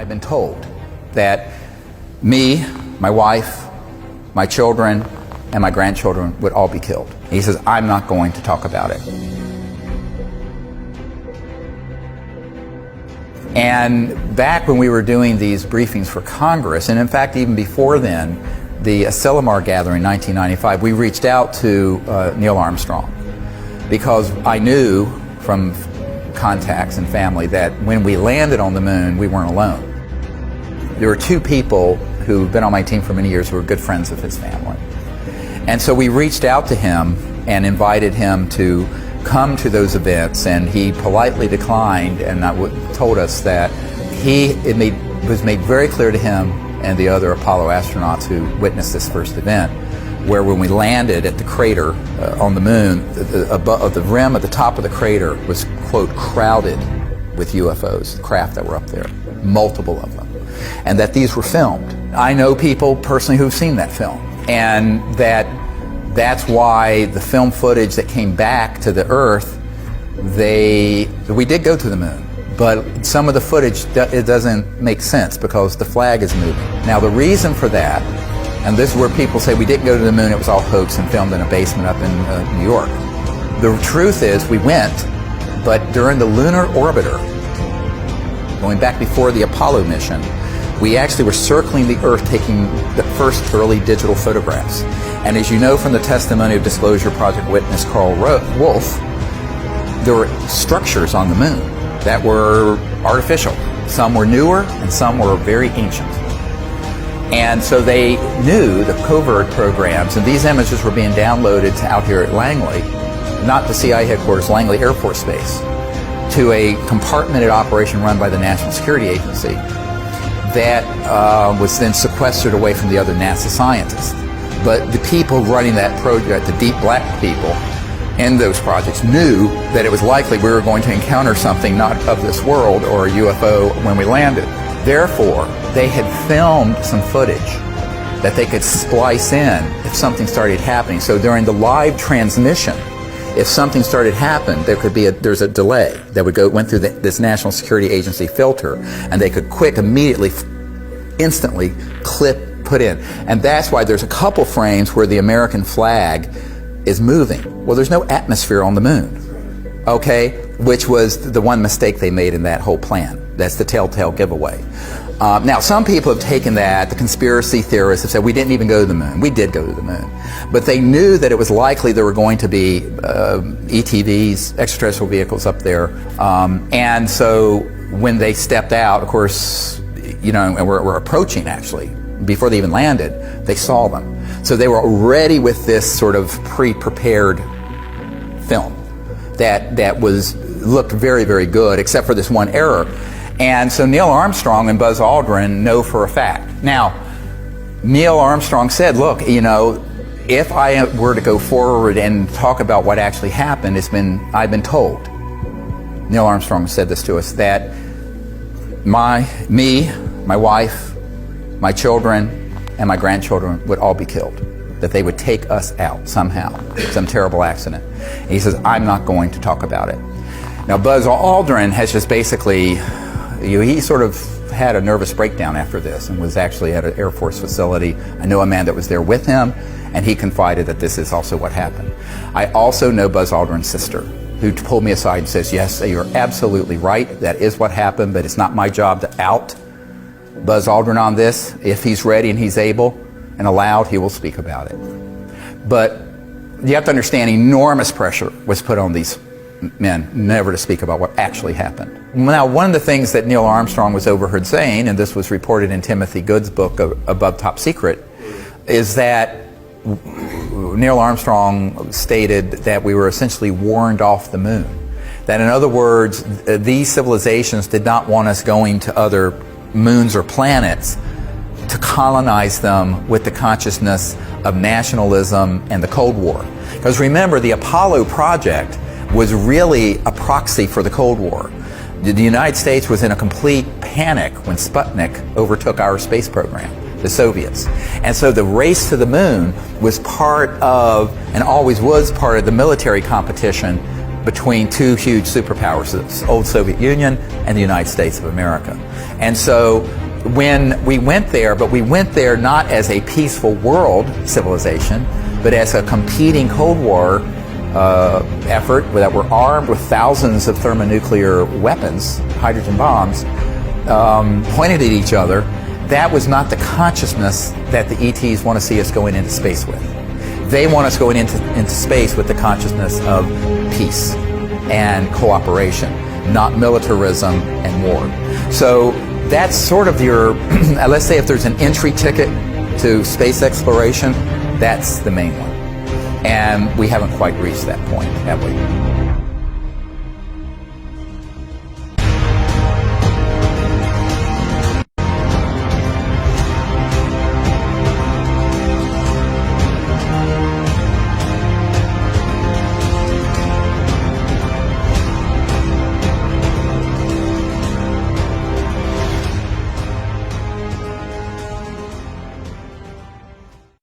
I've been told that me, my wife, my children, and my grandchildren would all be killed. He says, I'm not going to talk about it. And back when we were doing these briefings for Congress, and in fact even before then, the Asilomar gathering in 1995, we reached out to Neil Armstrong because I knew from contacts and family that when we landed on the moon, we weren't alone. There were two people who've been on my team for many years who were good friends of his family. And so we reached out to him and invited him to come to those events, and he politely declined and told us that it was made very clear to him and the other Apollo astronauts who witnessed this first event, where when we landed at the crater on the moon, the rim at the top of the crater was, quote, crowded with UFOs, craft that were up there, multiple of them, and that these were filmed. I know people personally who've seen that film, and that's why the film footage that came back to the Earth, we did go to the moon, but some of the footage, it doesn't make sense because the flag is moving. Now the reason for that, and this is where people say we didn't go to the moon, it was all hoax and filmed in a basement up in New York. The truth is we went, but during the lunar orbiter, going back before the Apollo mission, we actually were circling the Earth taking the first early digital photographs. And as you know from the testimony of Disclosure Project witness Carl Wolf, there were structures on the moon that were artificial. Some were newer and some were very ancient. And so they knew the covert programs, and these images were being downloaded to out here at Langley, not the CIA headquarters, Langley Air Force Base, to a compartmented operation run by the National Security Agency that was then sequestered away from the other NASA scientists. But the people running that project, the deep black people in those projects, knew that it was likely we were going to encounter something not of this world or a UFO when we landed. Therefore, they had filmed some footage that they could splice in if something started happening. So during the live transmission, if something started happening, there's a delay that went through this National Security Agency filter, and they could immediately, instantly put in. And that's why there's a couple frames where the American flag is moving. Well, there's no atmosphere on the moon, okay? Which was the one mistake they made in that whole plan. That's the telltale giveaway. Now, some people have taken that, the conspiracy theorists have said we didn't even go to the moon. We did go to the moon. But they knew that it was likely there were going to be ETVs, extraterrestrial vehicles up there. And so when they stepped out, of course, you know, and we're approaching actually, before they even landed, they saw them. So they were already with this sort of pre-prepared film that looked very, very good, except for this one error. And so Neil Armstrong and Buzz Aldrin know for a fact. Now, Neil Armstrong said, look, you know, if I were to go forward and talk about what actually happened, I've been told, Neil Armstrong said this to us, that me, my wife, my children, and my grandchildren would all be killed, that they would take us out somehow, some terrible accident. And he says, I'm not going to talk about it. Now, Buzz Aldrin has just basically, he sort of had a nervous breakdown after this and was actually at an Air Force facility. I know a man that was there with him, and he confided that this is also what happened. I also know Buzz Aldrin's sister, who pulled me aside and says, yes, you're absolutely right, that is what happened, but it's not my job to out Buzz Aldrin on this. If he's ready and he's able and allowed, he will speak about it. But you have to understand, enormous pressure was put on these men never to speak about what actually happened. Now, one of the things that Neil Armstrong was overheard saying, and this was reported in Timothy Good's book, Above Top Secret, is that Neil Armstrong stated that we were essentially warned off the moon. That in other words, these civilizations did not want us going to other moons or planets to colonize them with the consciousness of nationalism and the Cold War. Because remember, the Apollo project was really a proxy for the Cold War. The United States was in a complete panic when Sputnik overtook our space program, the Soviets. And so the race to the moon was part of, and always was part of, the military competition between two huge superpowers, the old Soviet Union and the United States of America. And so when we went there, but we went there not as a peaceful world civilization, but as a competing Cold War effort that were armed with thousands of thermonuclear weapons, hydrogen bombs, pointed at each other. That was not the consciousness that the ETs want to see us going into space with. They want us going into space with the consciousness of peace and cooperation, not militarism and war. So that's sort of your, let's say if there's an entry ticket to space exploration, that's the main one. And we haven't quite reached that point, have we?